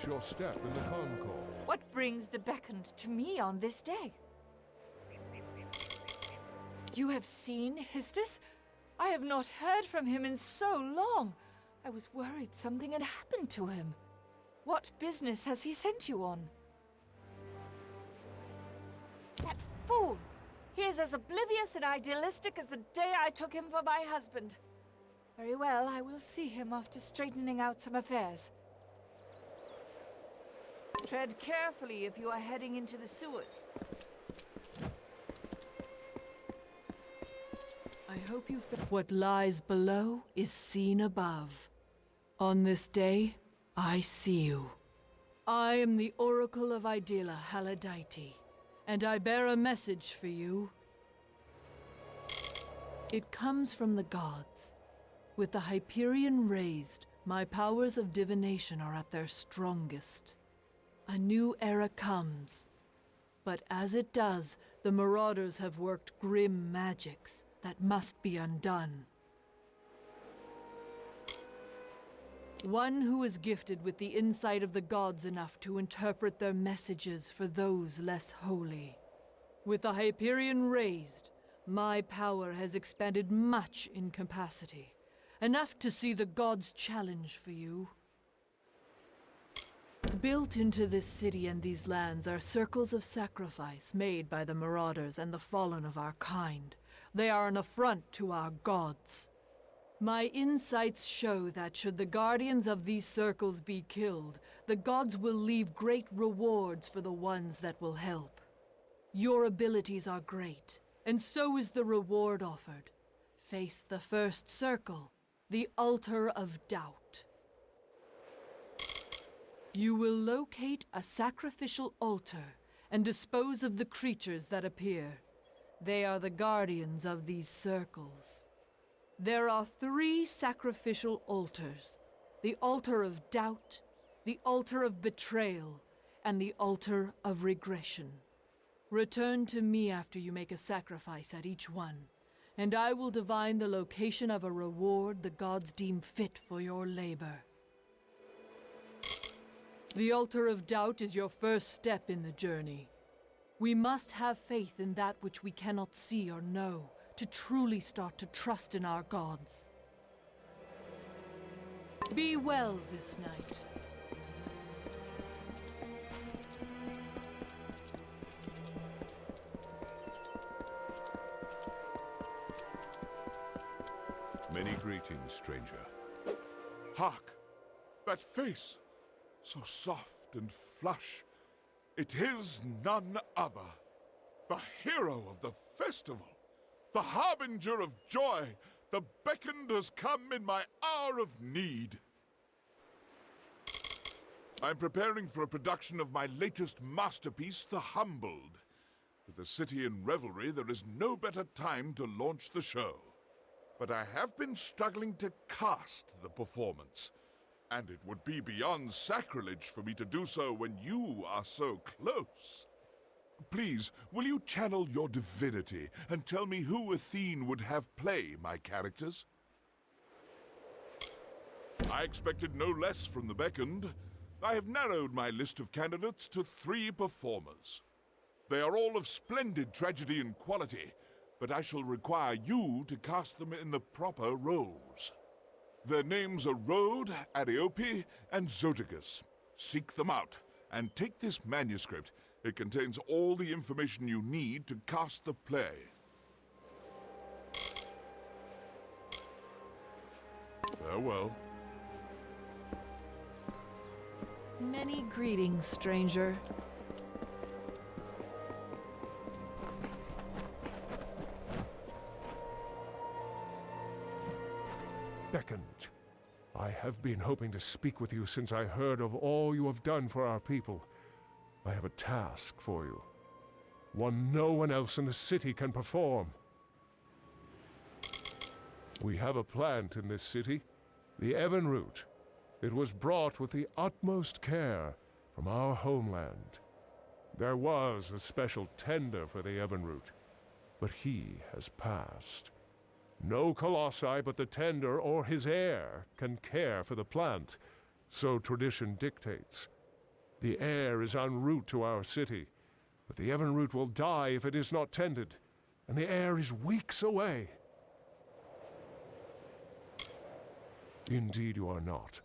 watch your step in the concord. What brings the beckoned to me on this day? You have seen Histus? I have not heard from him in so long. I was worried something had happened to him. What business has he sent you on? That fool! He is as oblivious and idealistic as the day I took him for my husband. Very well, I will see him after straightening out some affairs. Tread carefully if you are heading into the sewers. I hope you feel what lies below is seen above. On this day, I see you. I am the Oracle of Idela Haladite, and I bear a message for you. It comes from the gods. With the Hyperion raised, my powers of divination are at their strongest. A new era comes. But as it does, the Marauders have worked grim magics that must be undone. One who is gifted with the insight of the gods enough to interpret their messages for those less holy. With the Hyperion raised, my power has expanded much in capacity. Enough to see the gods' challenge for you. Built into this city and these lands are circles of sacrifice made by the Marauders and the fallen of our kind. They are an affront to our gods. My insights show that should the guardians of these circles be killed, the gods will leave great rewards for the ones that will help. Your abilities are great, and so is the reward offered. Face the first circle, the Altar of Doubt. You will locate a sacrificial altar and dispose of the creatures that appear. They are the guardians of these circles. There are 3 sacrificial altars: the Altar of Doubt, the Altar of Betrayal, and the Altar of Regression. Return to me after you make a sacrifice at each one, and I will divine the location of a reward the gods deem fit for your labor. The Altar of Doubt is your first step in the journey. We must have faith in that which we cannot see or know to truly start to trust in our gods. Be well this night. Many greetings, stranger. Hark! That face! So soft and flush. It is none other. The hero of the festival. The harbinger of joy. The beckoned has come in my hour of need. I'm preparing for a production of my latest masterpiece, The Humbled. With the city in revelry, there is no better time to launch the show. But I have been struggling to cast the performance. And it would be beyond sacrilege for me to do so when you are so close. Please, will you channel your divinity and tell me who Athene would have play my characters? I expected no less from the beckoned. I have narrowed my list of candidates to 3 performers. They are all of splendid tragedy and quality, but I shall require you to cast them in the proper roles. Their names are Rhode, Ariope, and Zotigus. Seek them out, and take this manuscript. It contains all the information you need to cast the play. Farewell. Many greetings, stranger. Beckoned. I have been hoping to speak with you since I heard of all you have done for our people. I have a task for you. One no one else in the city can perform. We have a plant in this city, the Evan root. It was brought with the utmost care from our homeland. There was a special tender for the Evan root, but he has passed. No colossi but the tender or his heir can care for the plant, so tradition dictates. The air is en route to our city, but the Evinrude will die if it is not tended, and the heir is weeks away. Indeed you are not.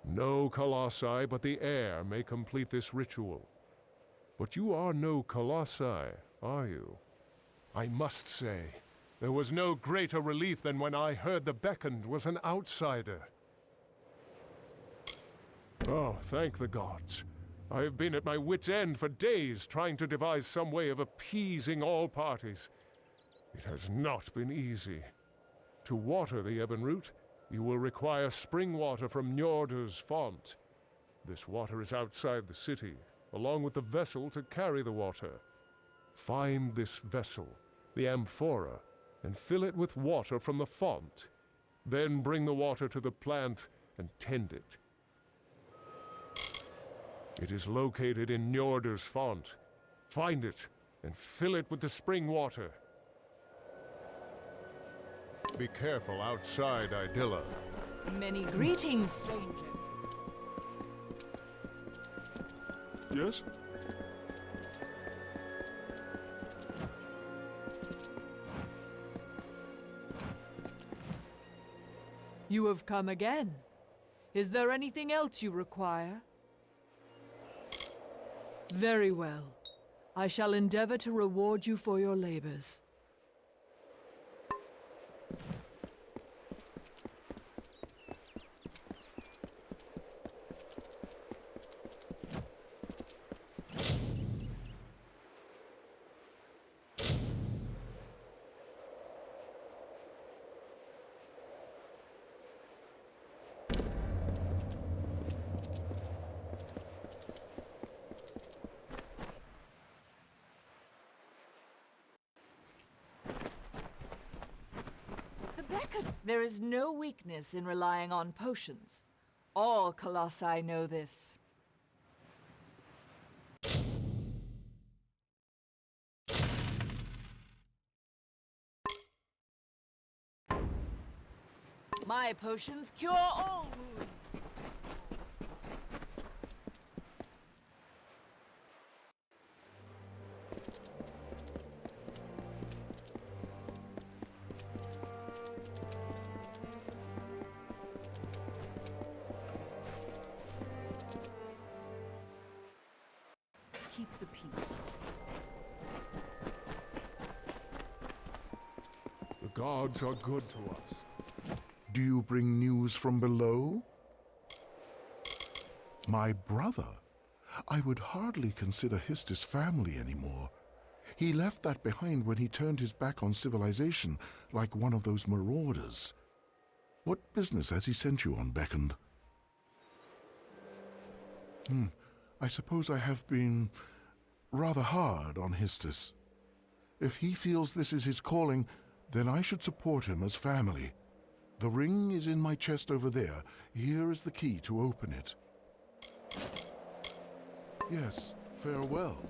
No Colossi but the heir may complete this ritual. But you are no Colossi, are you? I must say, there was no greater relief than when I heard the beckoned was an outsider. Oh, thank the gods. I have been at my wit's end for days trying to devise some way of appeasing all parties. It has not been easy. To water the Evinrude, you will require spring water from Njordr's font. This water is outside the city, along with the vessel to carry the water. Find this vessel, the amphora, and fill it with water from the font. Then bring the water to the plant and tend it. It is located in Njordr's font. Find it and fill it with the spring water. Be careful outside Idylla. Many greetings, stranger. Yes? You have come again. Is there anything else you require? Very well. I shall endeavor to reward you for your labors. There is no weakness in relying on potions. All Colossi know this. My potions cure all wounds. Keep the peace. The gods are good to us. Do you bring news from below? My brother? I would hardly consider Histus family anymore. He left that behind when he turned his back on civilization, like one of those marauders. What business has he sent you on, Beckoned? I suppose I have been rather hard on Histus. If he feels this is his calling, then I should support him as family. The ring is in my chest over there. Here is the key to open it. Yes, farewell.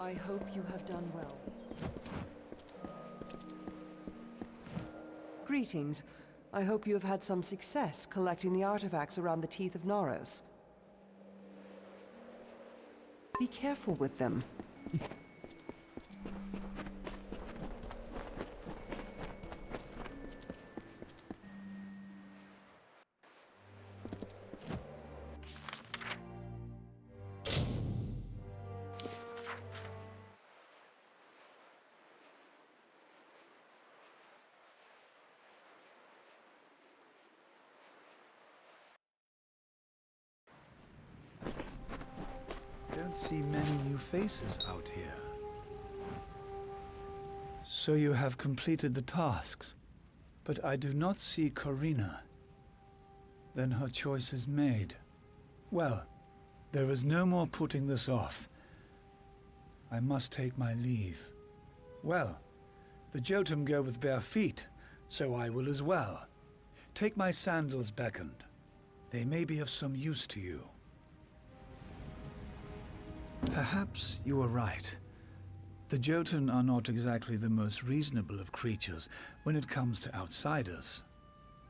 I hope you have done well. Greetings. I hope you have had some success collecting the artifacts around the teeth of Naros. Be careful with them. Don't see many new faces out here. So you have completed the tasks, but I do not see Corina. Then her choice is made. Well, there is no more putting this off. I must take my leave. Well, the Jotun go with bare feet, so I will as well. Take my sandals, Beckoned. They may be of some use to you. Perhaps you are right. The Jotun are not exactly the most reasonable of creatures when it comes to outsiders.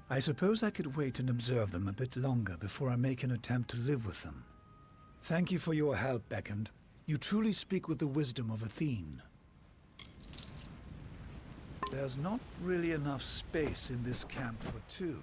I suppose I could wait and observe them a bit longer before I make an attempt to live with them. Thank you for your help, Beckoned. You truly speak with the wisdom of Athene. There's not really enough space in this camp for two.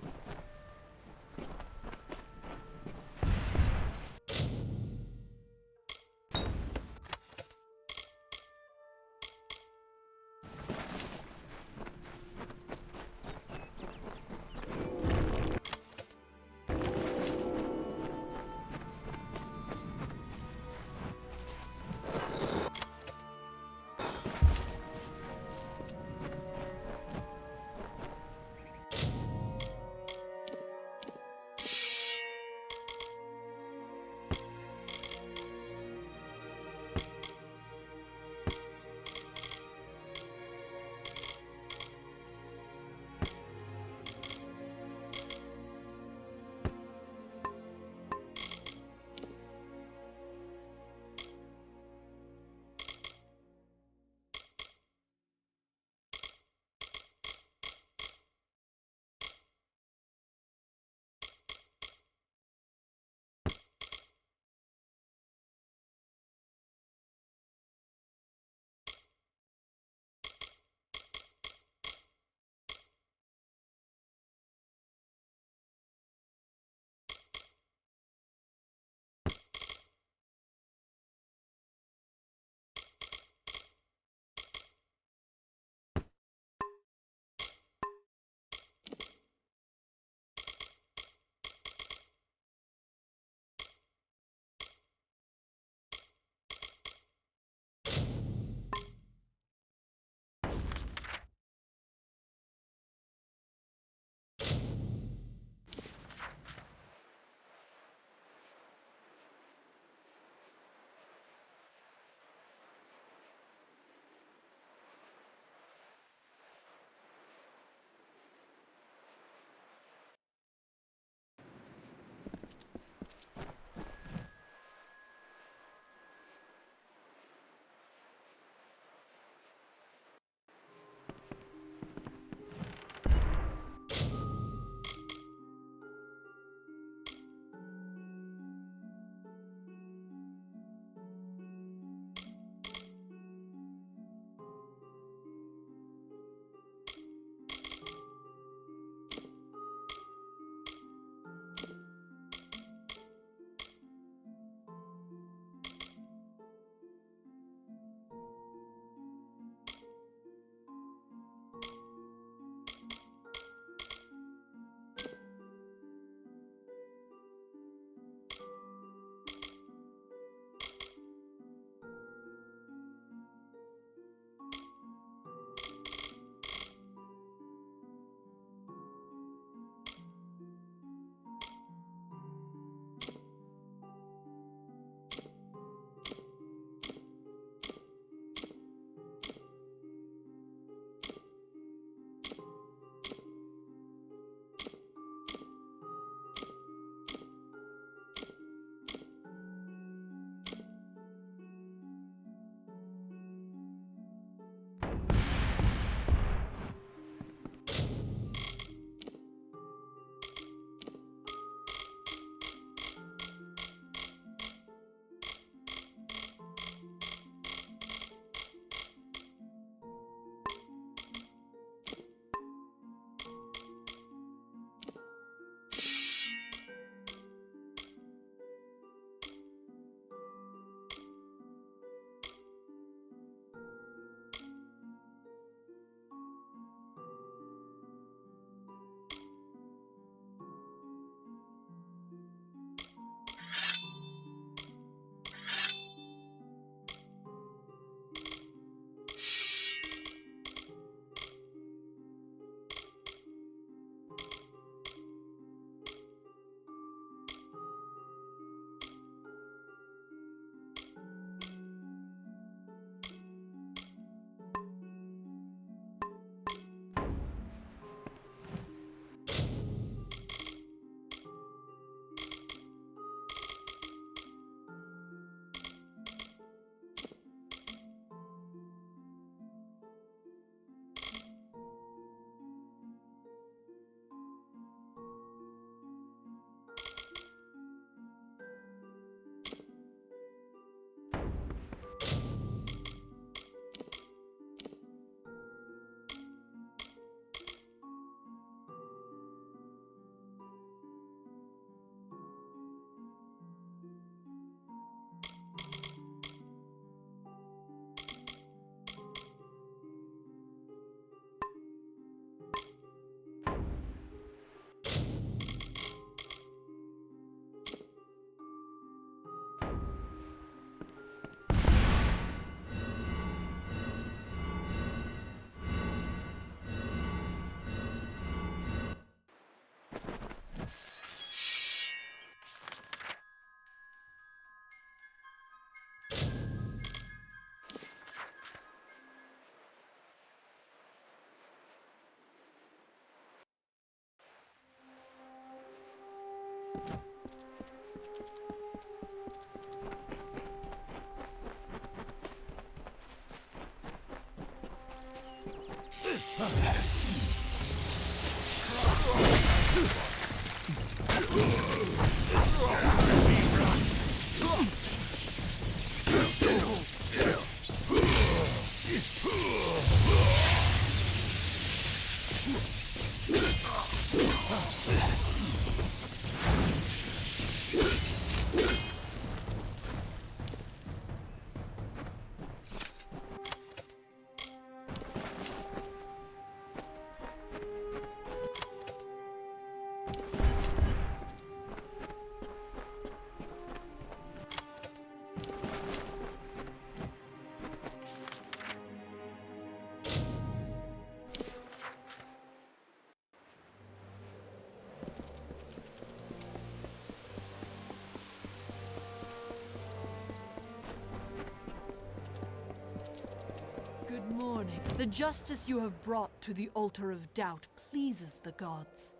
Good morning. The justice you have brought to the altar of doubt pleases the gods.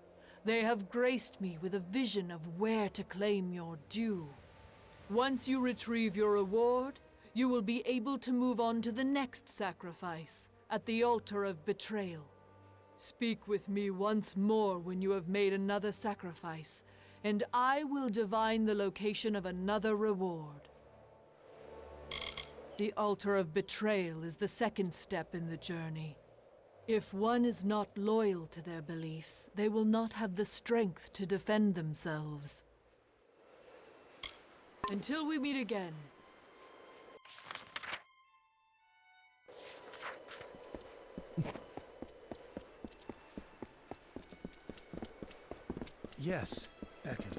They have graced me with a vision of where to claim your due. Once you retrieve your reward, you will be able to move on to the next sacrifice, at the altar of betrayal. Speak with me once more when you have made another sacrifice, and I will divine the location of another reward. The altar of betrayal is the second step in the journey. If one is not loyal to their beliefs, they will not have the strength to defend themselves. Until we meet again. Yes, Beckett.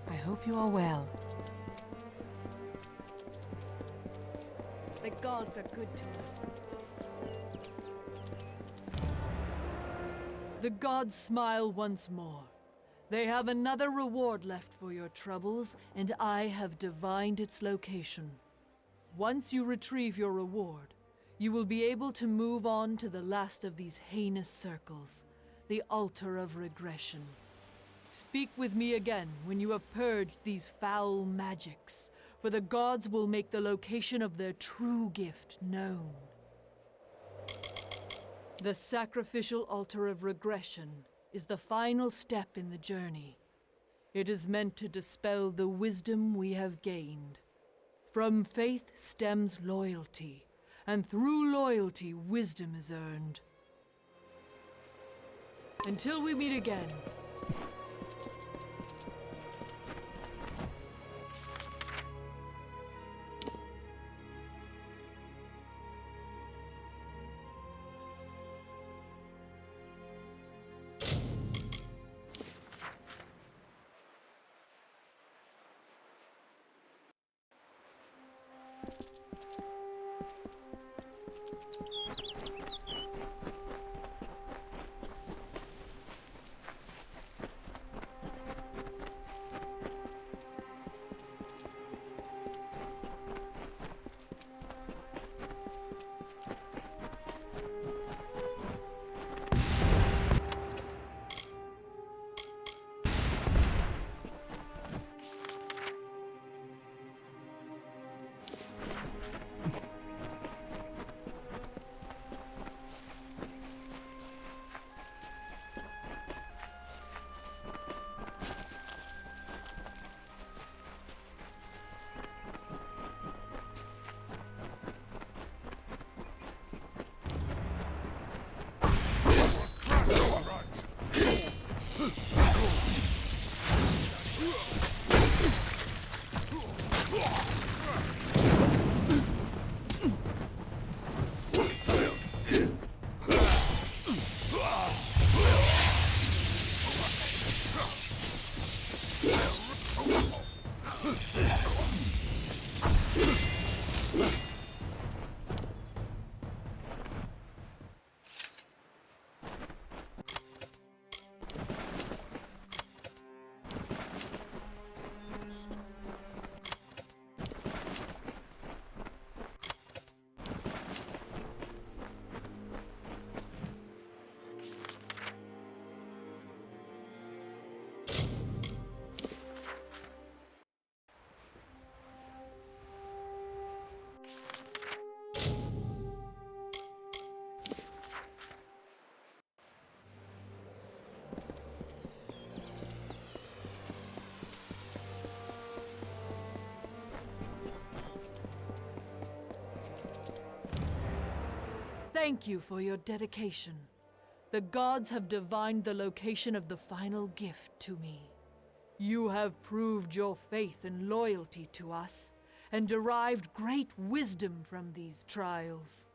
I hope you are well. The gods are good to us. The gods smile once more. They have another reward left for your troubles, and I have divined its location. Once you retrieve your reward, you will be able to move on to the last of these heinous circles, the altar of regression. Speak with me again when you have purged these foul magics, for the gods will make the location of their true gift known. The sacrificial altar of regression is the final step in the journey. It is meant to dispel the wisdom we have gained. From faith stems loyalty, and through loyalty, wisdom is earned. Until we meet again. Thank you for your dedication. The gods have divined the location of the final gift to me. You have proved your faith and loyalty to us, and derived great wisdom from these trials.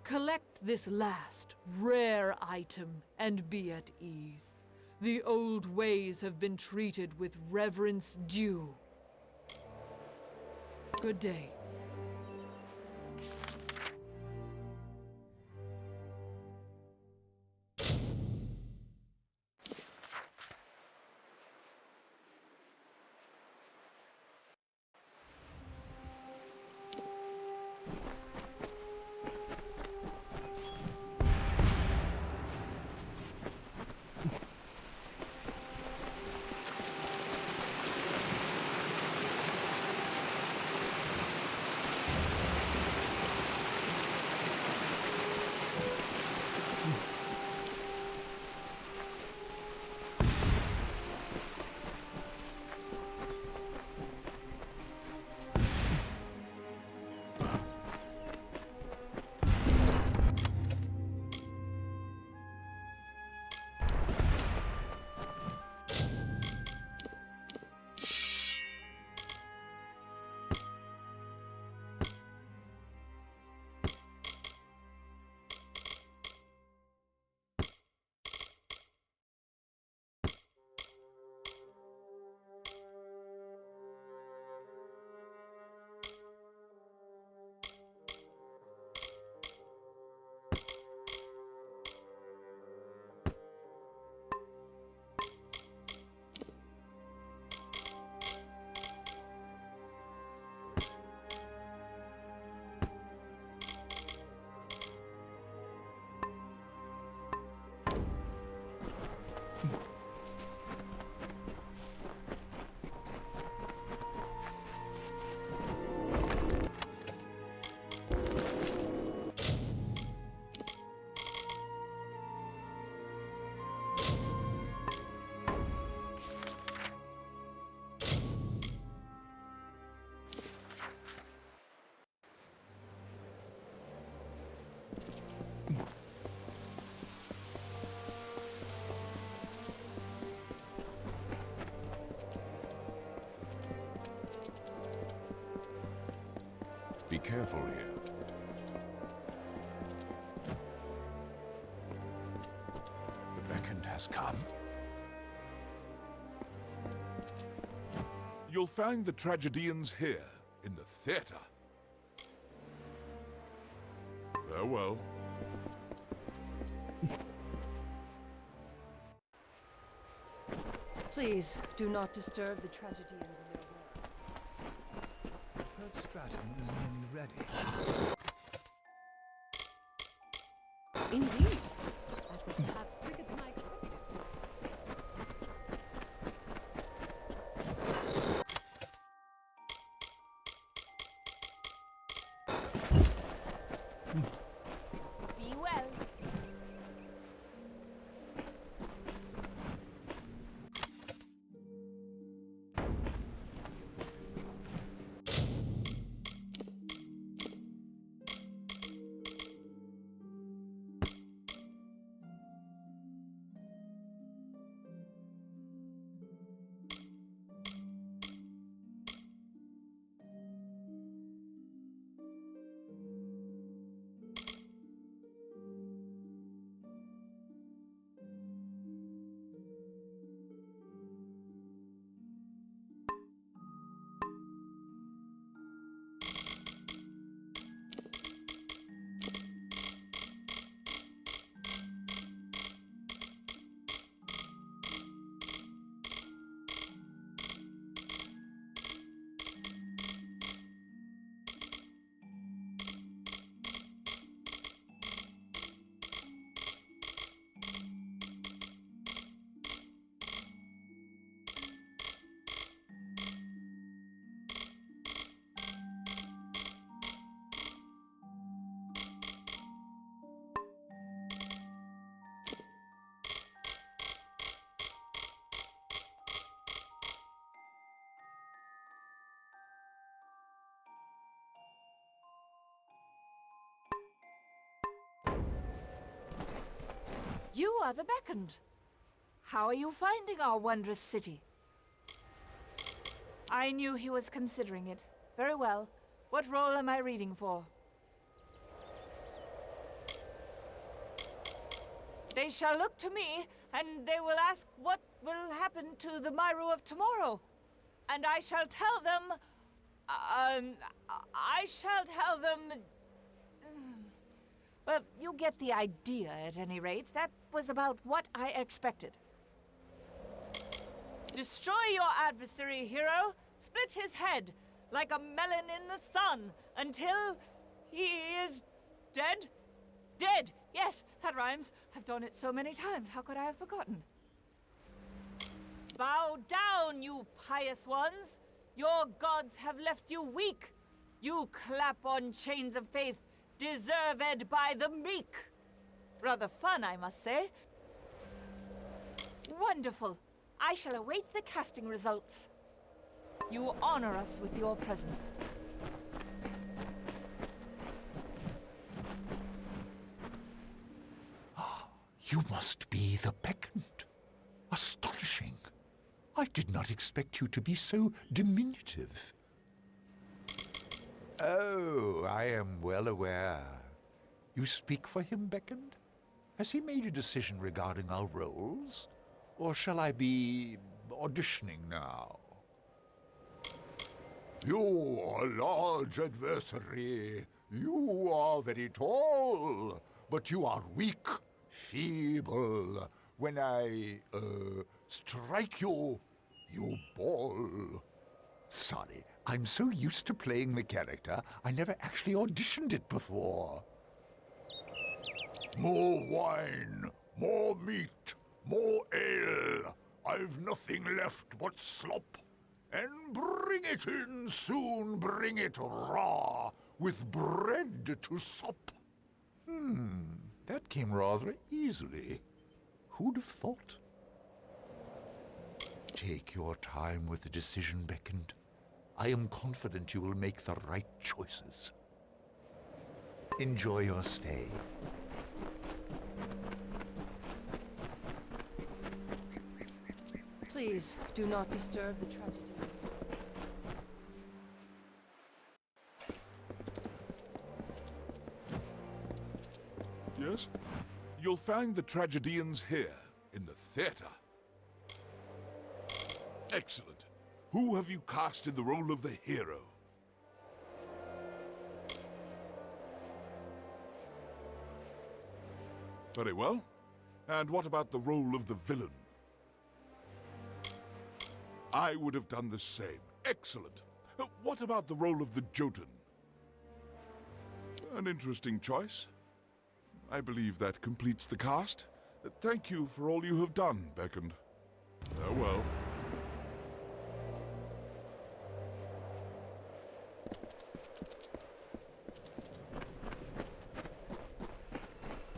Collect this last, rare item, and be at ease. The old ways have been treated with reverence due. Good day. careful here. The beckoned has come. You'll find the tragedians here, in the theater. Farewell. Please, do not disturb the tragedians in their work. I've heard Stratum is nearly ready. Indeed. That was perhaps quicker than I expected. Be well. You are the beckoned. How are you finding our wondrous city? I knew he was considering it. Very well. What role am I reading for? They shall look to me, and they will ask what will happen to the Myru of tomorrow. And I shall tell them... I shall tell them... Well, you get the idea at any rate. That was about what I expected. Destroy your adversary, hero. Split his head like a melon in the sun until he is dead. Dead! Yes, that rhymes. I've done it so many times. How could I have forgotten? Bow down, you pious ones. Your gods have left you weak. You clap on chains of faith, deserved by the meek. Rather fun, I must say. Wonderful. I shall await the casting results. You honor us with your presence. You must be the beckoned. Astonishing. I did not expect you to be so diminutive. Oh, I am well aware. You speak for him, beckoned? Has he made a decision regarding our roles? Or shall I be auditioning now? You are a large adversary. You are very tall, but you are weak, feeble. When I, strike you, you ball. Sorry, I'm so used to playing the character, I never actually auditioned it before. More wine, more meat, more ale. I've nothing left but slop. And bring it in soon, bring it raw, with bread to sup. That came rather easily. Who'd have thought? Take your time with the decision, beckoned. I am confident you will make the right choices. Enjoy your stay. Please, do not disturb the tragedy. Yes? You'll find the tragedians here, in the theater. Excellent. Who have you cast in the role of the hero? Very well. And what about the role of the villain? I would have done the same. Excellent. What about the role of the Jotun? An interesting choice. I believe that completes the cast. Thank you for all you have done, Beckend. Farewell.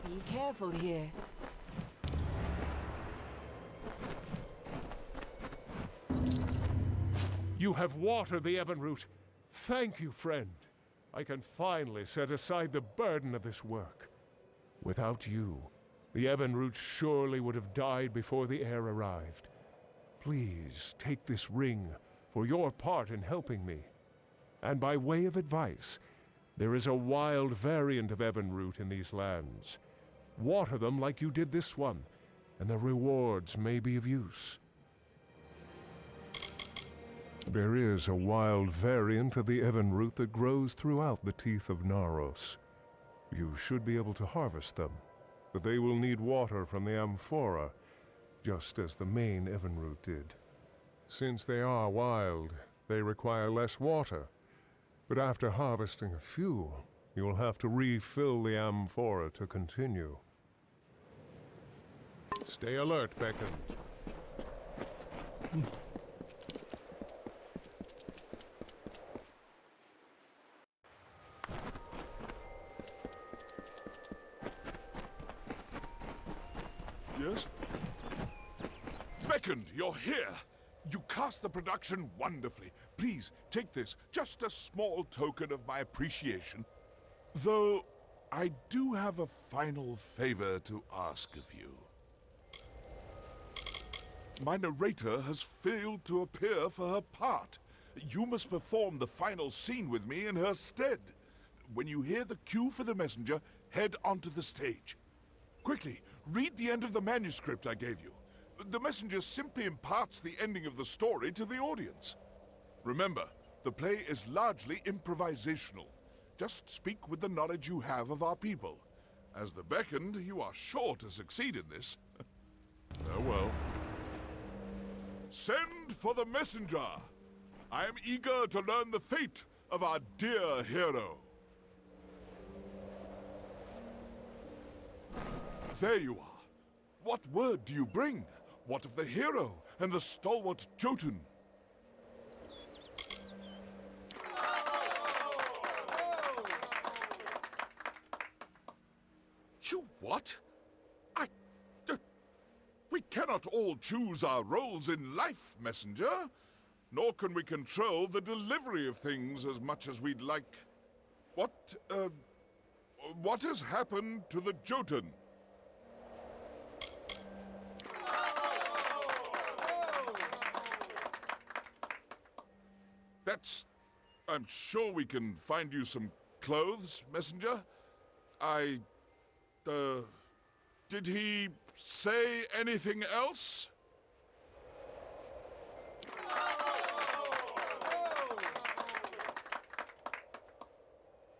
Be careful here. You have watered the Evenroot. Thank you, friend. I can finally set aside the burden of this work. Without you, the Evenroot surely would have died before the heir arrived. Please take this ring for your part in helping me. And by way of advice, there is a wild variant of Evenroot in these lands. Water them like you did this one, and the rewards may be of use. There is a wild variant of the Evenroot that grows throughout the teeth of Naros. You should be able to harvest them, but they will need water from the amphora, just as the main Evenroot did. Since they are wild, they require less water, but after harvesting a few, you'll have to refill the amphora to continue. Stay alert, Beckend. Yes? Beckend, you're here! You cast the production wonderfully. Please, take this, just a small token of my appreciation. Though, I do have a final favor to ask of you. My narrator has failed to appear for her part. You must perform the final scene with me in her stead. When you hear the cue for the messenger, head onto the stage. Quickly, read the end of the manuscript I gave you. The messenger simply imparts the ending of the story to the audience. Remember, the play is largely improvisational. Just speak with the knowledge you have of our people. As the Beckend, you are sure to succeed in this. Farewell. Send for the messenger! I am eager to learn the fate of our dear hero. There you are. What word do you bring? What of the hero and the stalwart Jotun? You what? We cannot all choose our roles in life, messenger. Nor can we control the delivery of things as much as we'd like. What has happened to the Jotun? I'm sure we can find you some clothes, messenger. Did he say anything else?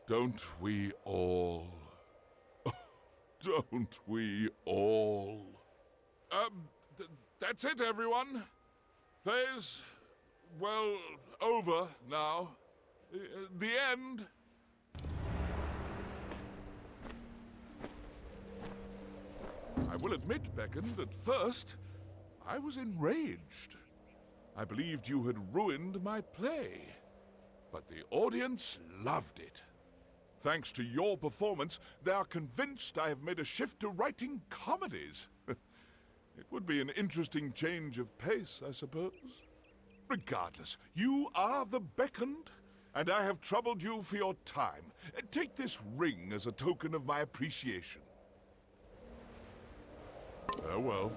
Don't we all? Don't we all? That's it, everyone. Play's, well, over now. The end. I will admit, Beckend, at first, I was enraged. I believed you had ruined my play. But the audience loved it. Thanks to your performance, they are convinced I have made a shift to writing comedies. It would be an interesting change of pace, I suppose. Regardless, you are the Beckend, and I have troubled you for your time. Take this ring as a token of my appreciation. Farewell.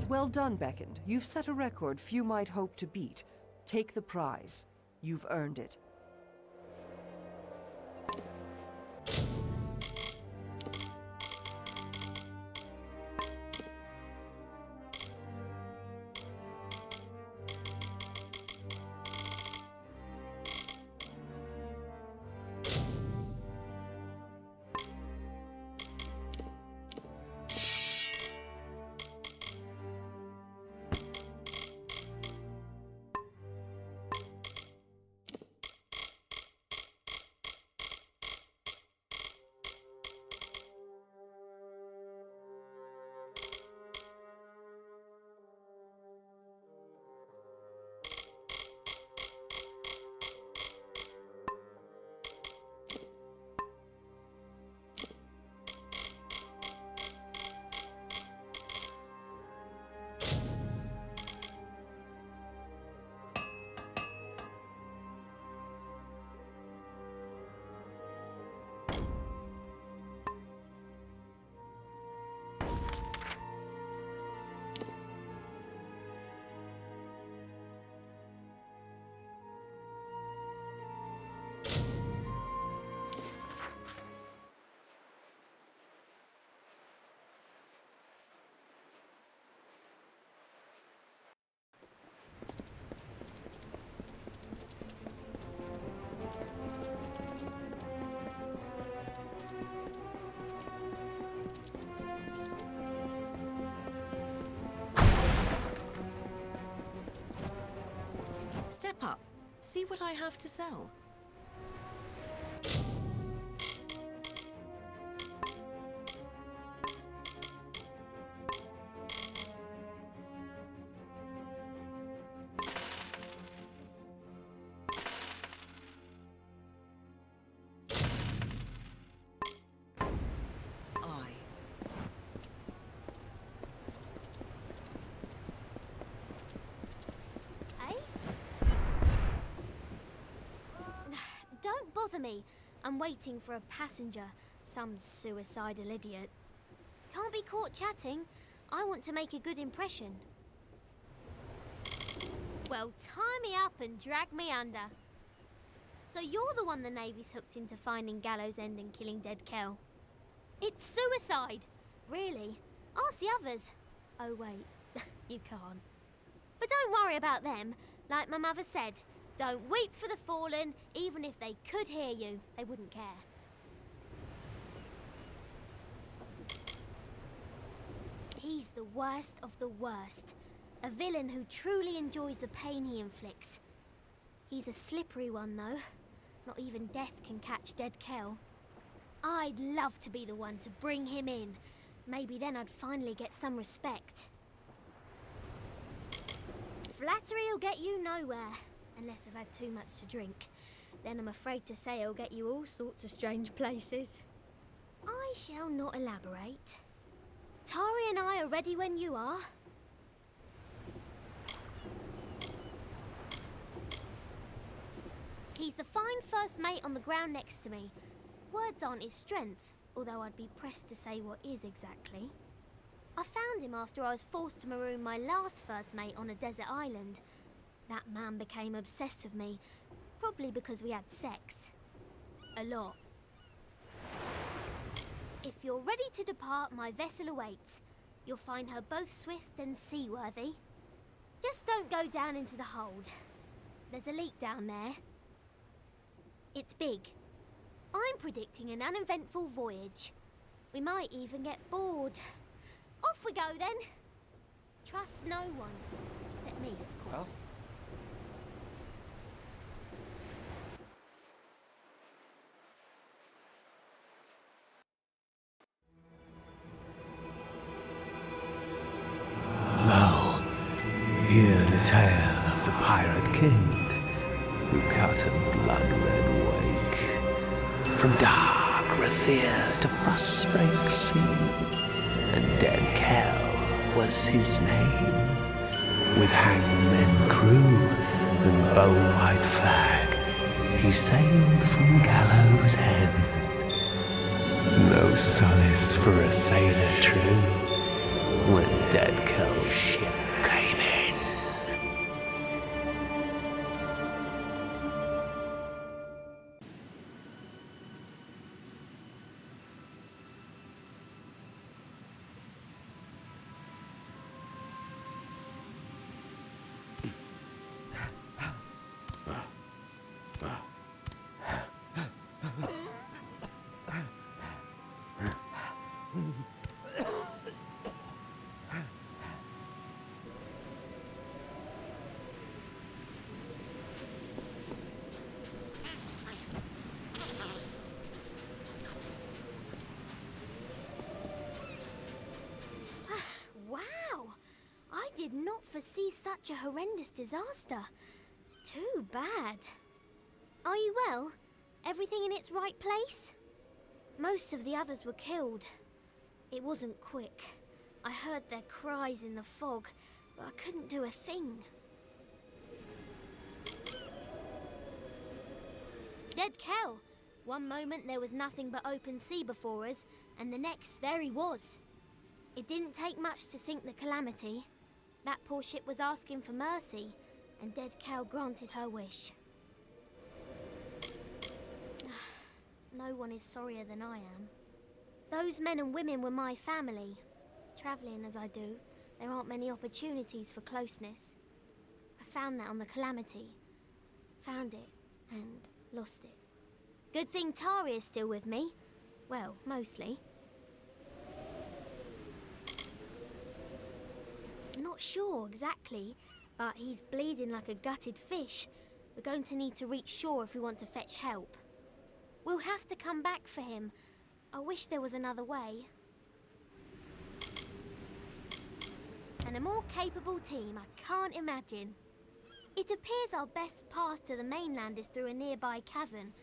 Well done, Beckoned. You've set a record few might hope to beat. Take the prize. You've earned it. Step up. See what I have to sell. Don't bother me. I'm waiting for a passenger, some suicidal idiot. Can't be caught chatting. I want to make a good impression. Well, tie me up and drag me under. So you're the one the Navy's hooked into finding Gallows End and killing dead Kel. It's suicide! Really? Ask the others. Oh wait, you can't. But don't worry about them. Like my mother said, don't weep for the fallen. Even if they could hear you, they wouldn't care. He's the worst of the worst. A villain who truly enjoys the pain he inflicts. He's a slippery one, though. Not even death can catch dead Kel. I'd love to be the one to bring him in. Maybe then I'd finally get some respect. Flattery'll get you nowhere, unless I've had too much to drink. Then I'm afraid to say it'll get you all sorts of strange places. I shall not elaborate. Tari and I are ready when you are. fine first mate on the ground next to me. Words aren't his strength, although I'd be pressed to say what is exactly. I found him after I was forced to maroon my last first mate on a desert island. That man became obsessed with me, probably because we had sex. A lot. If you're ready to depart, my vessel awaits. You'll find her both swift and seaworthy. Just don't go down into the hold. There's a leak down there. It's big. I'm predicting an uneventful voyage. We might even get bored. Off we go then. Trust no one. Except me, of course. Hear the tale of the Pirate King, who cut a blood-red wake from dark Rathir to frostspring sea, and Dead Kell was his name. With hangmen crew and bone-white flag, he sailed from Gallows End. No solace for a sailor true when Dead Kell's ship came in. Wow! I did not foresee such a horrendous disaster. Too bad. Are you well? Everything in its right place? Most of the others were killed. It wasn't quick. I heard their cries in the fog, but I couldn't do a thing. Dead Kell! One moment there was nothing but open sea before us, and the next there he was. It didn't take much to sink the Calamity. That poor ship was asking for mercy, and Dead Kell granted her wish. No one is sorrier than I am. Those men and women were my family. Travelling as I do, there aren't many opportunities for closeness. I found that on the Calamity. Found it, and lost it. Good thing Tari is still with me. Well, mostly. Not sure exactly, but he's bleeding like a gutted fish. We're going to need to reach shore if we want to fetch help. We'll have to come back for him. I wish there was another way. And a more capable team I can't imagine. It appears our best path to the mainland is through a nearby cavern,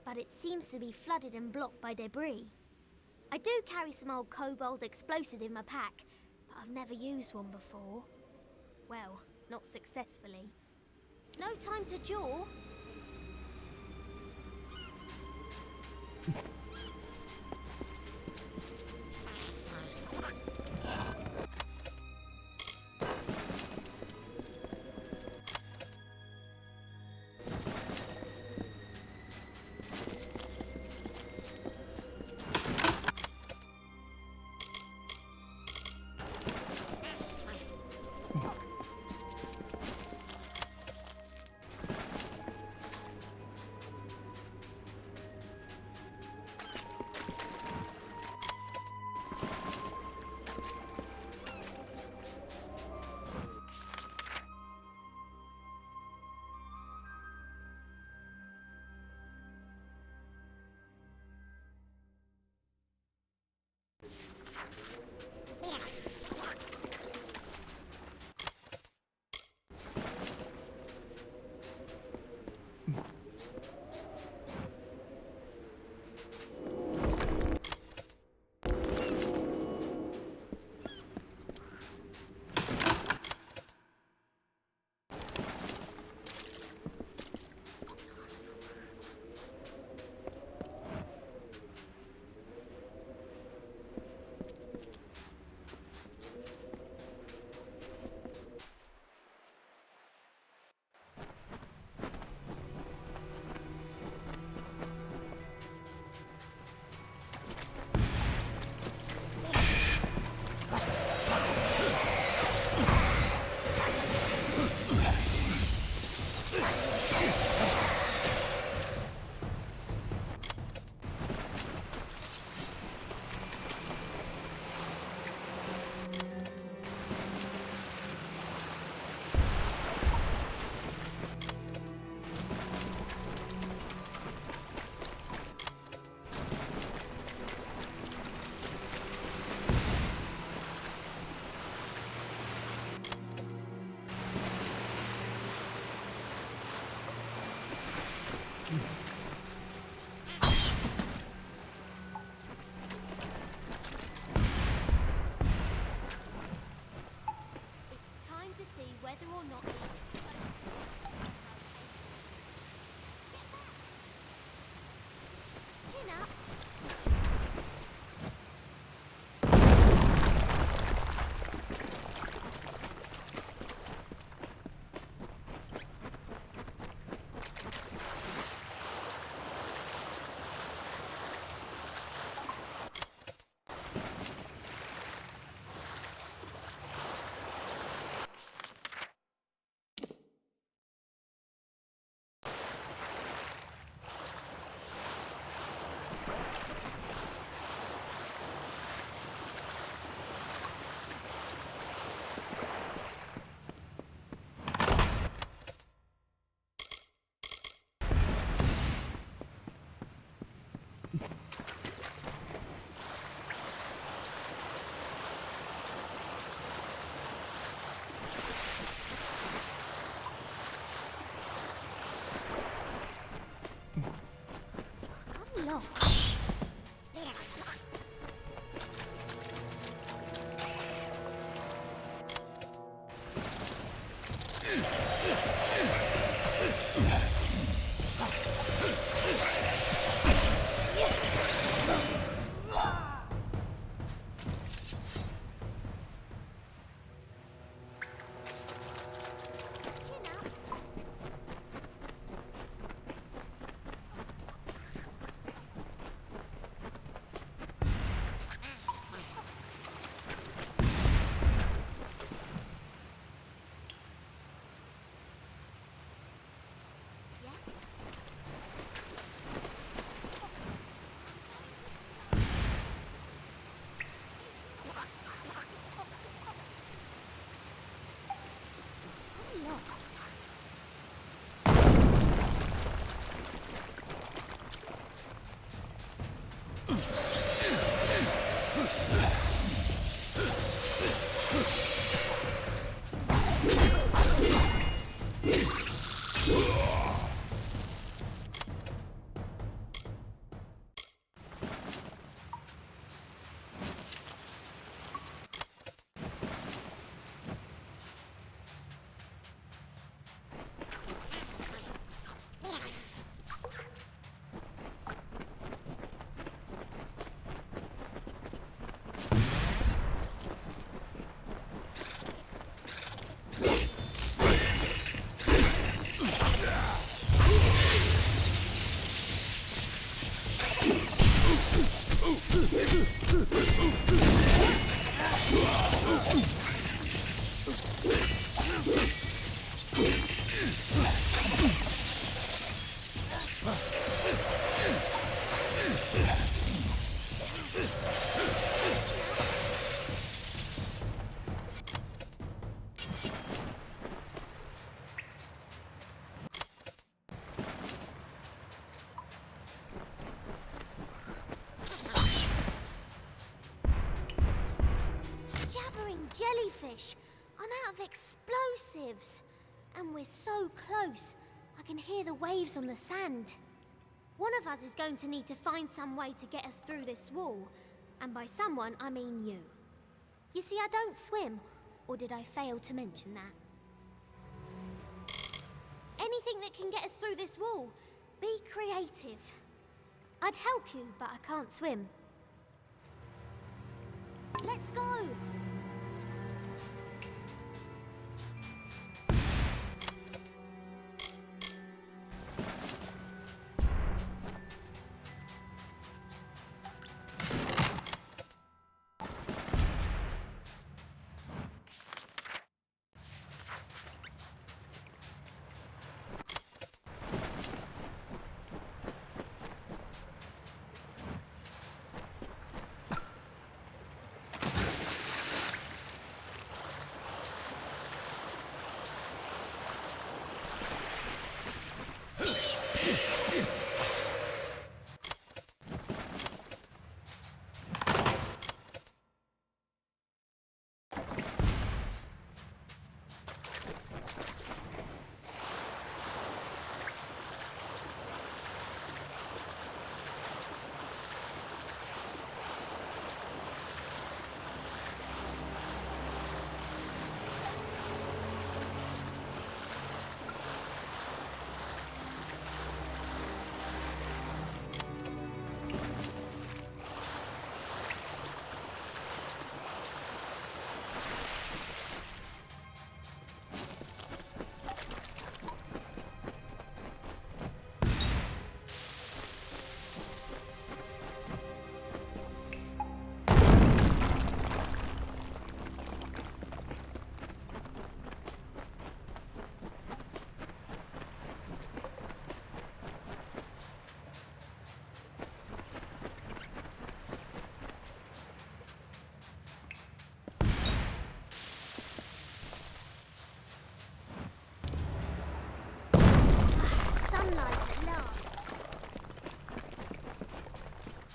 but it seems to be flooded and blocked by debris. I do carry some old kobold explosives in my pack, but I've never used one before. Well, not successfully. No time to jaw. not easy. Chin up. I'm lost. Yes. I'm lost. Jabbering jellyfish! I'm out of explosives! And we're so close, I can hear the waves on the sand. One of us is going to need to find some way to get us through this wall. And by someone, I mean you. You see, I don't swim, or did I fail to mention that? Anything that can get us through this wall, be creative. I'd help you, but I can't swim. Let's go! sunlight at last.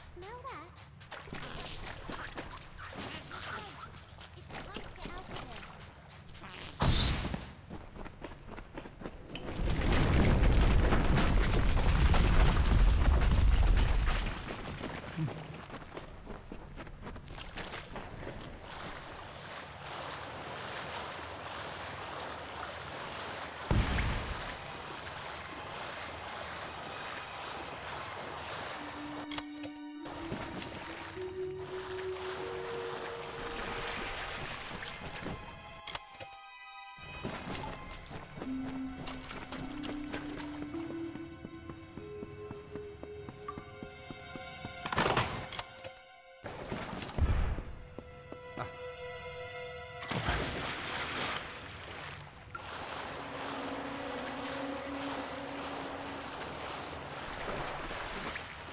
Smell that? It's time to get out of here.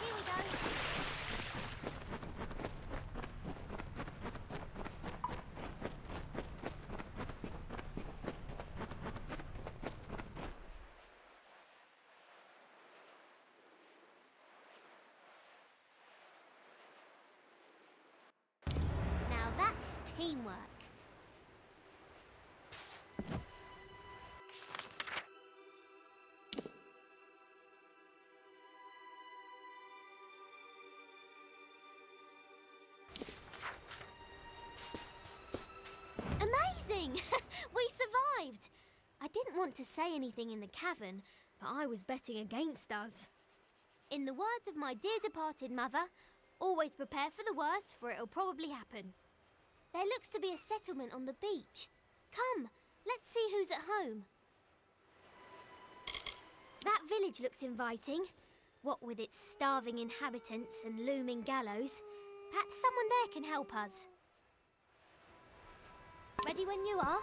Here we go. Now that's teamwork. Amazing! We survived! I didn't want to say anything in the cavern, but I was betting against us. In the words of my dear departed mother, always prepare for the worst, for it'll probably happen. There looks to be a settlement on the beach. Come, let's see who's at home. That village looks inviting. What with its starving inhabitants and looming gallows. Perhaps someone there can help us. Ready when you are?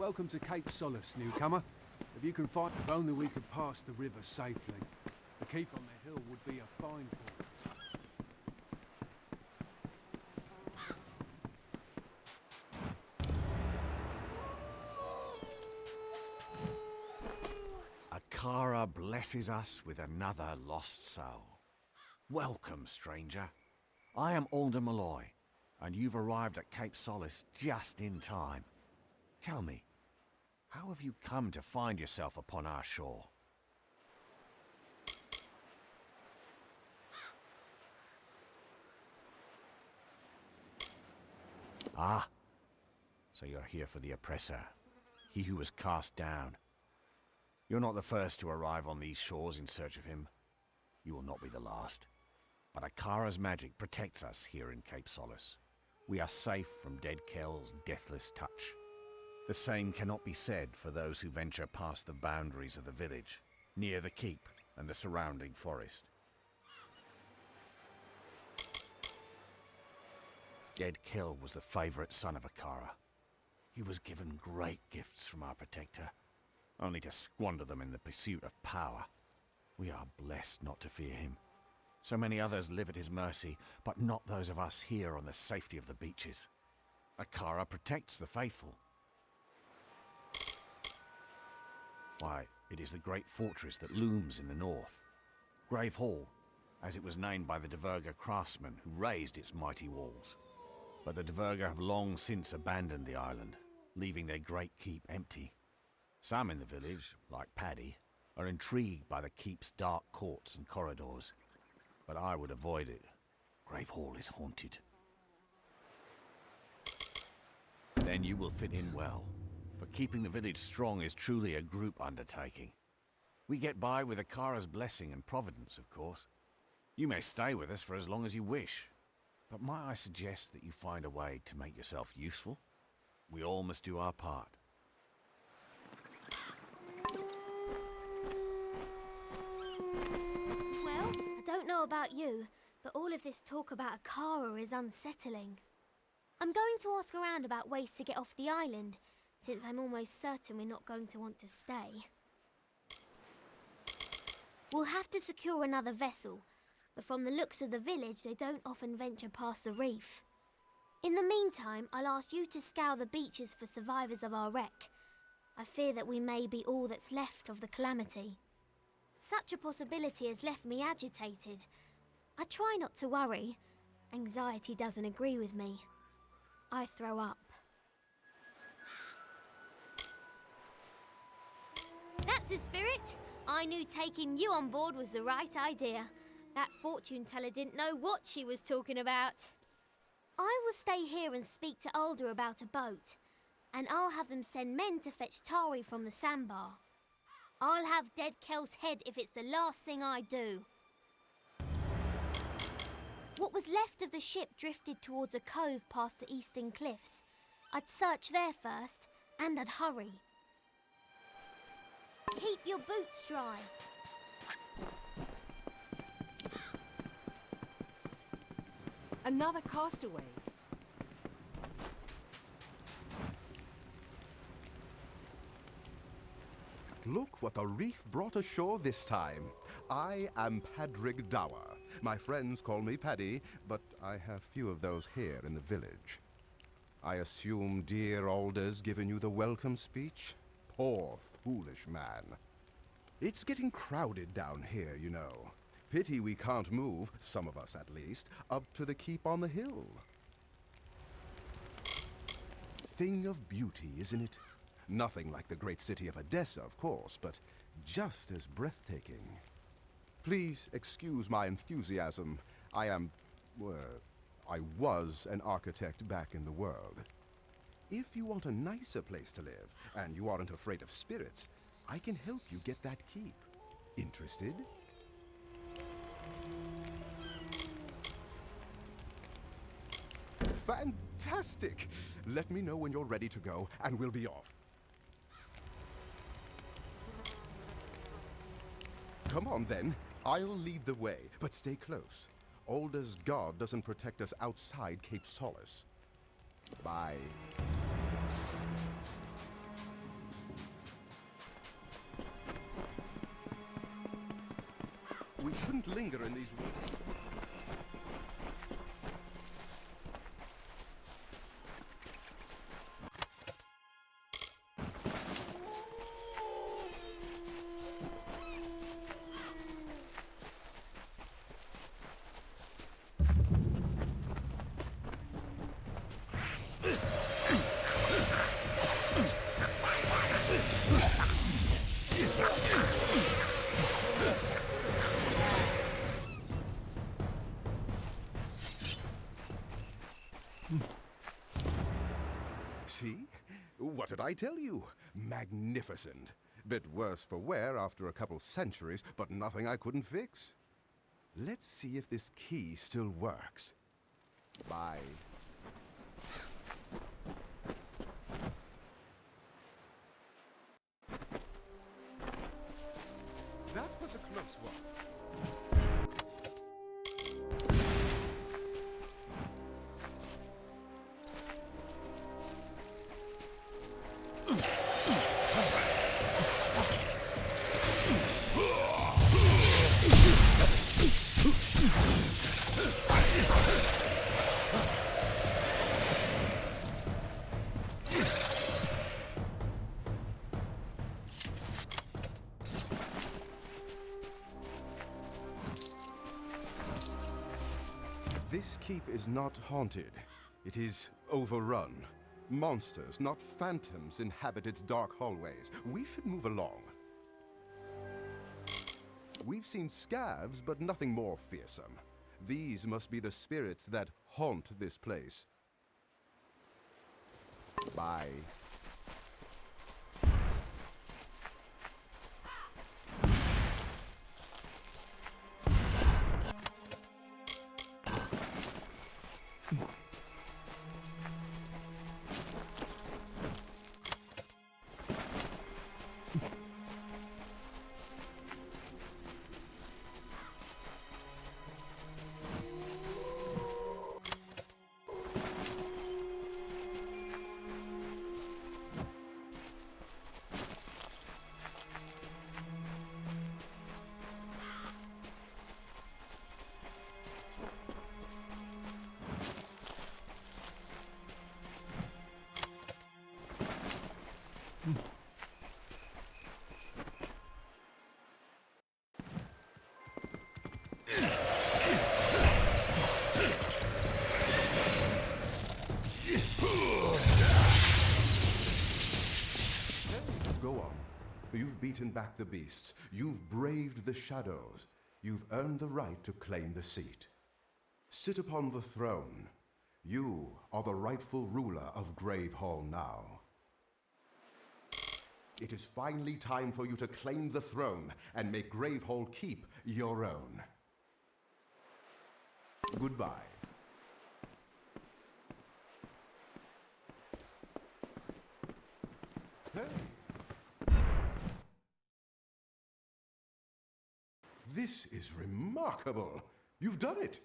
Welcome to Cape Solace, newcomer. If you can find, if only we could pass the river safely. The keep on the hill would be a fine fortress. Akara blesses us with another lost soul. Welcome, stranger. I am Alder Malloy, and you've arrived at Cape Solace just in time. Tell me, how have you come to find yourself upon our shore? Ah, so you're here for the oppressor, he who was cast down. You're not the first to arrive on these shores in search of him. You will not be the last. But Akara's magic protects us here in Cape Solace. We are safe from Dead Kel's deathless touch. The same cannot be said for those who venture past the boundaries of the village, near the keep and the surrounding forest. Dead Kel was the favorite son of Akara. He was given great gifts from our protector, only to squander them in the pursuit of power. We are blessed not to fear him. So many others live at his mercy, but not those of us here on the safety of the beaches. Akara protects the faithful. Why, it is the great fortress that looms in the north. Grave Hall, as it was named by the Diverga craftsmen who raised its mighty walls. But the Diverga have long since abandoned the island, leaving their great keep empty. Some in the village, like Paddy, are intrigued by the keep's dark courts and corridors. But I would avoid it. Grave Hall is haunted. Then you will fit in well, for keeping the village strong is truly a group undertaking. We get by with Akara's blessing and providence, of course. You may stay with us for as long as you wish, but might I suggest that you find a way to make yourself useful? We all must do our part. Well, I don't know about you, but all of this talk about Akara is unsettling. I'm going to ask around about ways to get off the island, since I'm almost certain we're not going to want to stay. We'll have to secure another vessel, but from the looks of the village, they don't often venture past the reef. In the meantime, I'll ask you to scour the beaches for survivors of our wreck. I fear that we may be all that's left of the calamity. Such a possibility has left me agitated. I try not to worry. Anxiety doesn't agree with me. I throw up. That's the spirit! I knew taking you on board was the right idea. That fortune teller didn't know what she was talking about. I will stay here and speak to Alder about a boat, and I'll have them send men to fetch Tari from the sandbar. I'll have Dead Kel's head if it's the last thing I do. What was left of the ship drifted towards a cove past the eastern cliffs. I'd search there first, and I'd hurry. Keep your boots dry. Another castaway. Look what the reef brought ashore this time. I am Padrig Dower. My friends call me Paddy, but I have few of those here in the village. I assume dear Alder's given you the welcome speech? Poor, foolish man. It's getting crowded down here, you know. Pity we can't move, some of us at least, up to the keep on the hill. Thing of beauty, isn't it? Nothing like the great city of Odessa, of course, but just as breathtaking. Please excuse my enthusiasm. I was an architect back in the world. If you want a nicer place to live, and you aren't afraid of spirits, I can help you get that keep. Interested? Fantastic! Let me know when you're ready to go, and we'll be off. Come on, then. I'll lead the way, but stay close. Alder's god doesn't protect us outside Cape Solace. Bye. We shouldn't linger in these woods. See? What did I tell you? Magnificent. Bit worse for wear after a couple centuries, but nothing I couldn't fix. Let's see if this key still works. Bye. That was a close one. This keep is not haunted. It is overrun. Monsters, not phantoms, inhabit its dark hallways. We should move along. We've seen scavs, but nothing more fearsome. These must be the spirits that haunt this place. Bye. Go on. You've beaten back the beasts. You've braved the shadows. You've earned the right to claim the seat. Sit upon the throne. You are the rightful ruler of Grave Hall now. It is finally time for you to claim the throne and make Grave Hall Keep your own. Goodbye. Hey! This is remarkable! You've done it!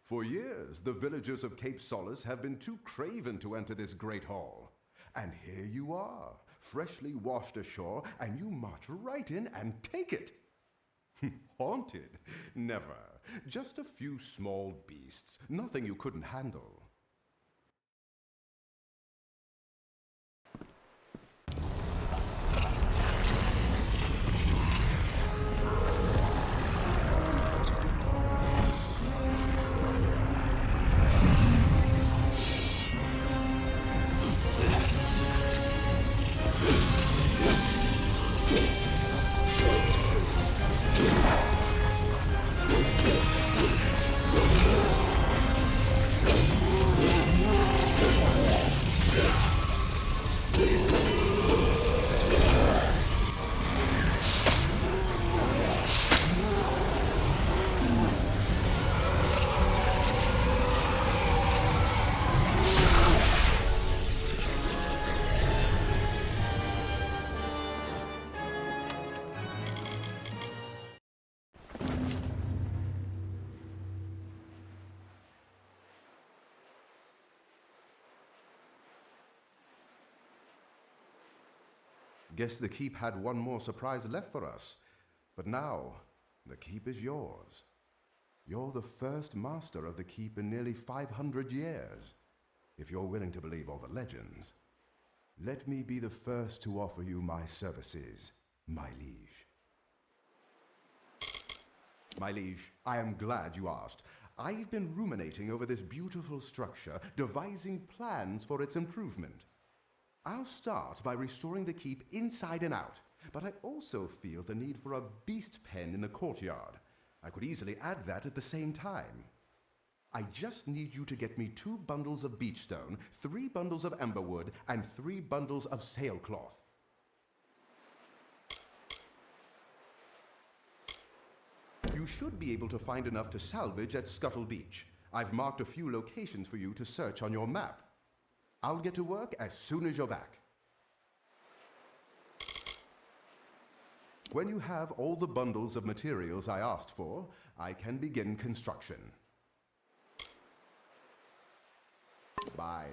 For years, the villagers of Cape Solace have been too craven to enter this great hall. And here you are, freshly washed ashore, and you march right in and take it! Haunted? Never. Just a few small beasts, nothing you couldn't handle. Guess the keep had one more surprise left for us. But now, The keep is yours. You're the first master of the keep in nearly 500 years, if you're willing to believe all the legends. Let me be the first to offer you my services, my liege. My liege, I am glad you asked. I've been ruminating over this beautiful structure, devising plans for its improvement. I'll start by restoring the keep inside and out, but I also feel the need for a beast pen in the courtyard. I could easily add that at the same time. I just need you to get me 2 bundles of beechstone, 3 bundles of emberwood, and 3 bundles of sailcloth. You should be able to find enough to salvage at Scuttle Beach. I've marked a few locations for you to search on your map. I'll get to work as soon as you're back. When you have all the bundles of materials I asked for, I can begin construction. Bye.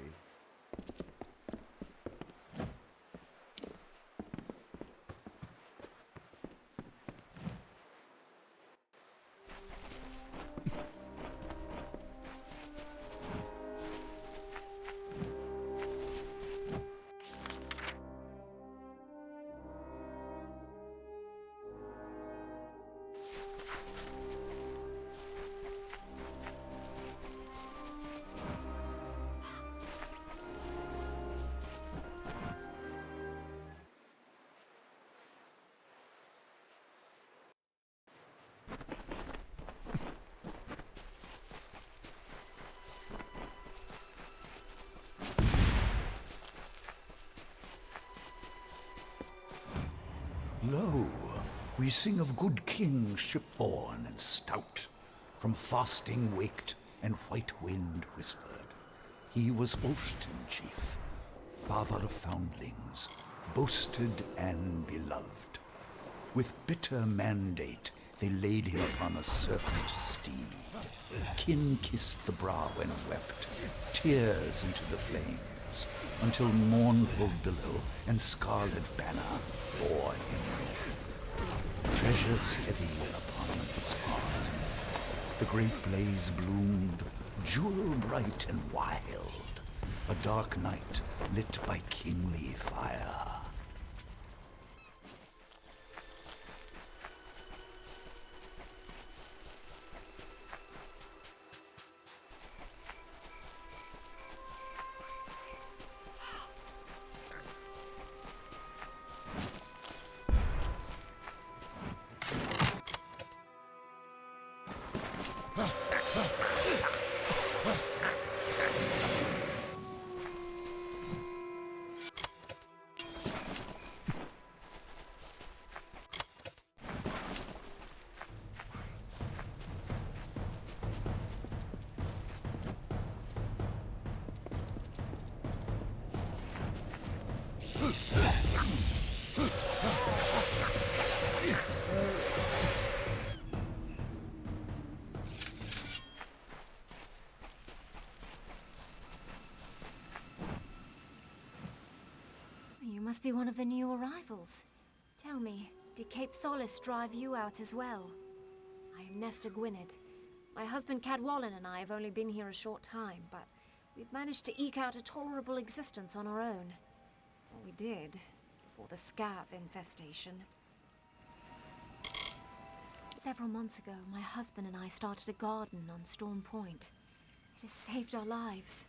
Lo, we sing of good kings shipborne and stout, from fasting waked and white wind whispered. He was Ulfston chief, father of foundlings, boasted and beloved. With bitter mandate they laid him upon a serpent steed. Kin kissed the brow and wept, tears into the flames, until mournful billow and scarlet banner bore him north. Treasures heavy upon his heart. The great blaze bloomed, jewel bright and wild, a dark night lit by kingly fire. You must be one of the new arrivals. Tell me, did Cape Solace drive you out as well? I am Nesta Gwynedd. My husband Cadwallon and I have only been here a short time, but we've managed to eke out a tolerable existence on our own. Or we did, before the scav infestation. Several months ago, my husband and I started a garden on Storm Point. It has saved our lives.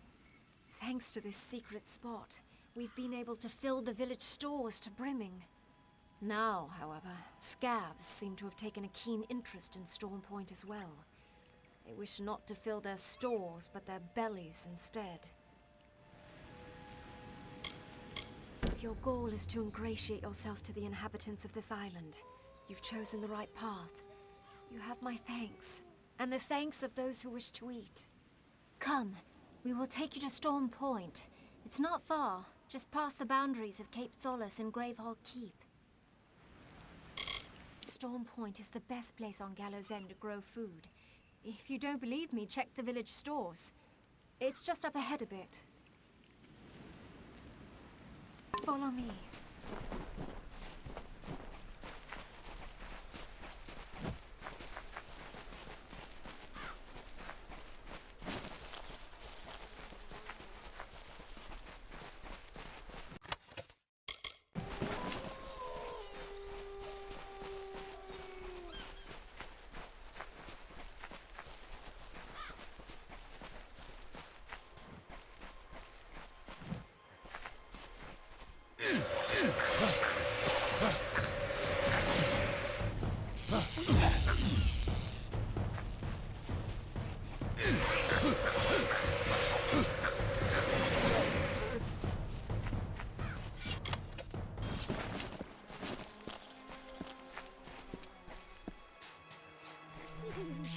Thanks to this secret spot, we've been able to fill the village stores to brimming. Now, however, scavs seem to have taken a keen interest in Storm Point as well. They wish not to fill their stores, but their bellies instead. If your goal is to ingratiate yourself to the inhabitants of this island, you've chosen the right path. You have my thanks, and the thanks of those who wish to eat. Come, we will take you to Storm Point. It's not far, just past the boundaries of Cape Solace and Gravehall Keep. Storm Point is the best place on Gallows End to grow food. If you don't believe me, check the village stores. It's just up ahead a bit. Follow me.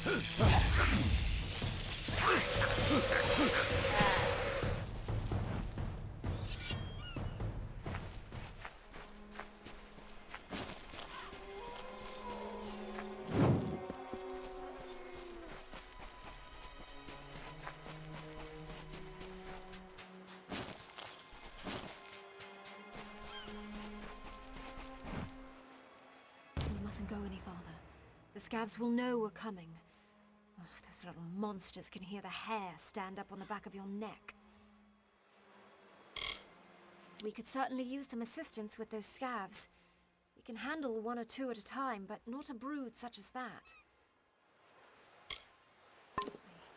We mustn't go any farther. The scavs will know we're coming. Oh, those little monsters can hear the hair stand up on the back of your neck. We could certainly use some assistance with those scavs. We can handle 1 or 2 at a time, but not a brood such as that. I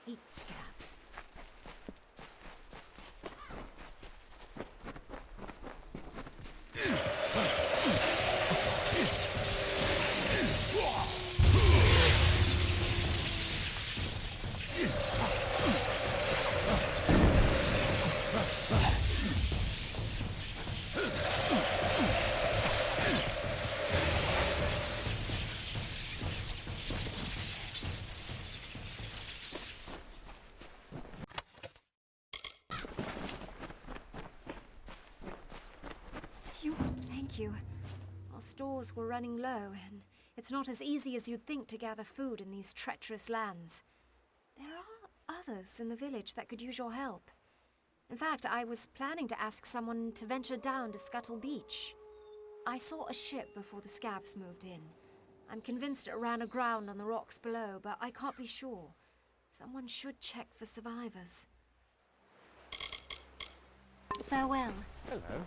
hate scavs. Thank you. Our stores were running low, and it's not as easy as you'd think to gather food in these treacherous lands. There are others in the village that could use your help. In fact, I was planning to ask someone to venture down to Scuttle Beach. I saw a ship before the scavs moved in. I'm convinced it ran aground on the rocks below, but I can't be sure. Someone should check for survivors. Farewell. Hello.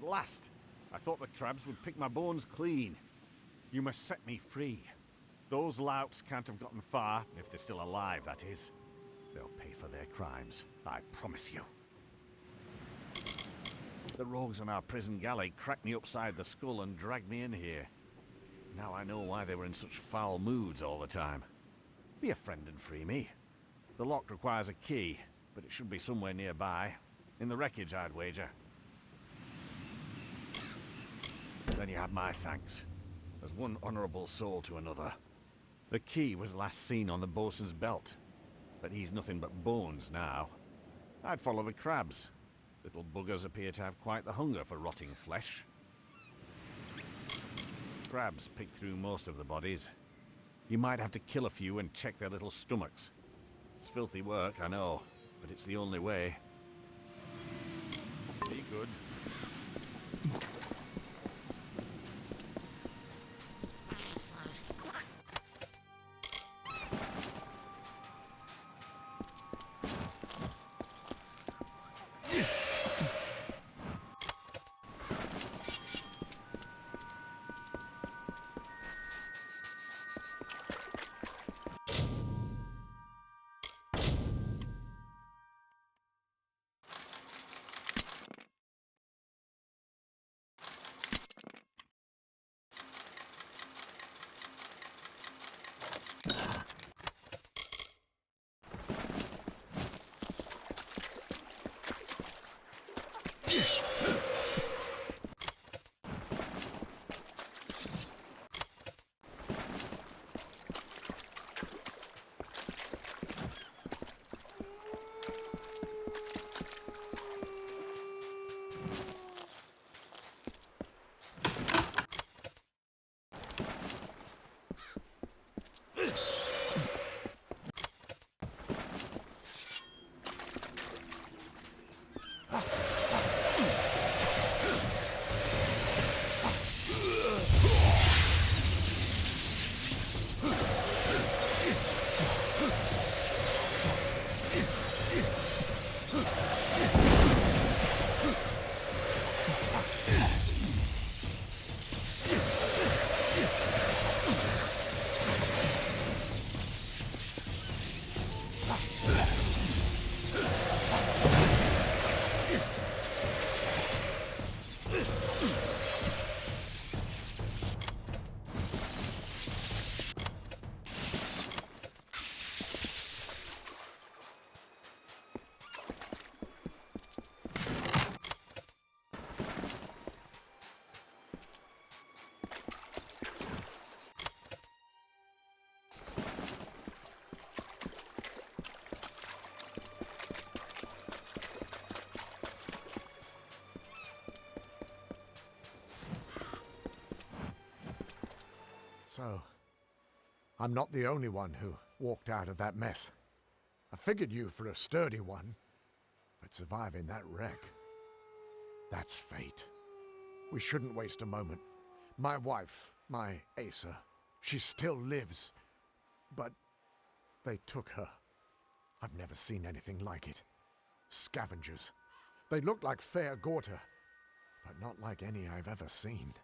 last! I thought the crabs would pick my bones clean. You must set me free. Those louts can't have gotten far, if they're still alive, that is. They'll pay for their crimes, I promise you. The rogues on our prison galley cracked me upside the skull and dragged me in here. Now I know why they were in such foul moods all the time. Be a friend and free me. The lock requires a key, but it should be somewhere nearby. In the wreckage, I'd wager. Then you have my thanks, as one honourable soul to another. The key was last seen on the bosun's belt, but he's nothing but bones now. I'd follow the crabs. Little buggers appear to have quite the hunger for rotting flesh. Crabs pick through most of the bodies. You might have to kill a few and check their little stomachs. It's filthy work, I know, but it's the only way. Be good. So, I'm not the only one who walked out of that mess. I figured you for a sturdy one, but surviving that wreck, that's fate. We shouldn't waste a moment. My wife, my Asa, she still lives, but they took her. I've never seen anything like it. Scavengers. They look like fair Gorta, but not like any I've ever seen.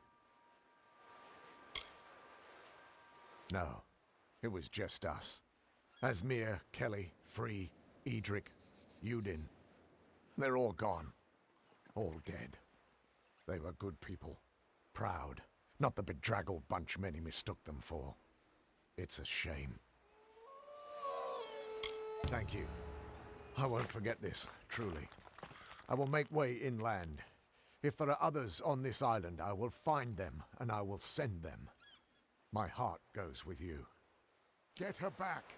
No, it was just us. Asmir, Kelly, Free, Edric, Udin. They're all gone. All dead. They were good people. Proud. Not the bedraggled bunch many mistook them for. It's a shame. Thank you. I won't forget this, truly. I will make way inland. If there are others on this island, I will find them, and I will send them. My heart goes with you. Get her back!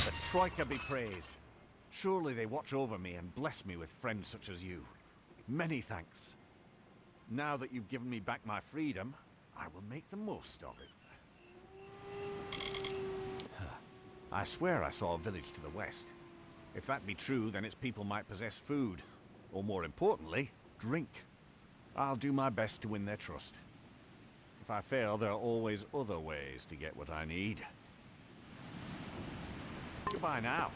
The Troika be praised. Surely they watch over me and bless me with friends such as you. Many thanks. Now that you've given me back my freedom, I will make the most of it. I swear I saw a village to the west. If that be true, then its people might possess food. Or more importantly, drink. I'll do my best to win their trust. If I fail, there are always other ways to get what I need. Goodbye now.